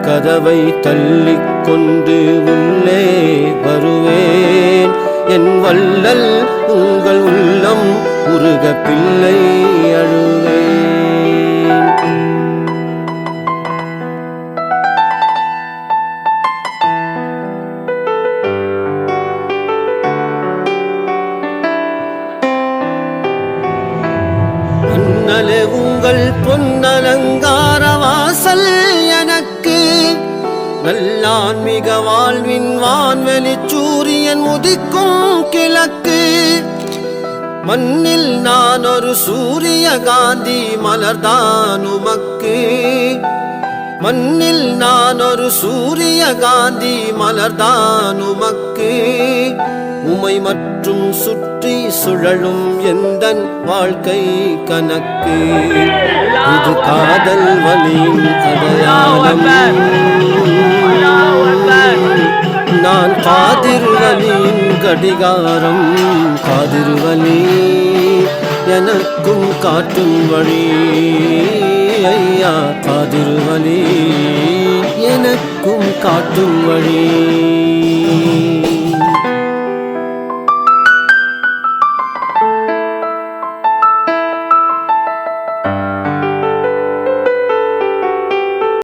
கதவை தள்ளிக் கொண்டு உள்ளே வருவேன். என் வள்ளல் உங்கள் உள்ளம் உருக பிள்ளை அழுவேன். அண்ணலே உங்கள் பொன்னலங்கார வாசல் எனக்கு நல்லான்மிக வாழ்வின் வான்வெளி சூரியன் உதிக்கும் கிழக்கு. மண்ணில் நான் ஒரு சூரிய காந்தி மலர்தான் உமக்கு. மண்ணில் நான் ஒரு சூரிய காந்தி மலர்தான் உமக்கு. உமை மற்றும் சுற்றி சுழலும் எந்தன் வாழ்க்கை கணக்கு. இது காதல் வலியின் அடையாளம். நான் காதிர்வலியின் கடிகாரம். காதிர்வலி எனக்கும் காட்டும் வழி. ஐயா காதிர்வலி எனக்கும் காட்டும் வழி.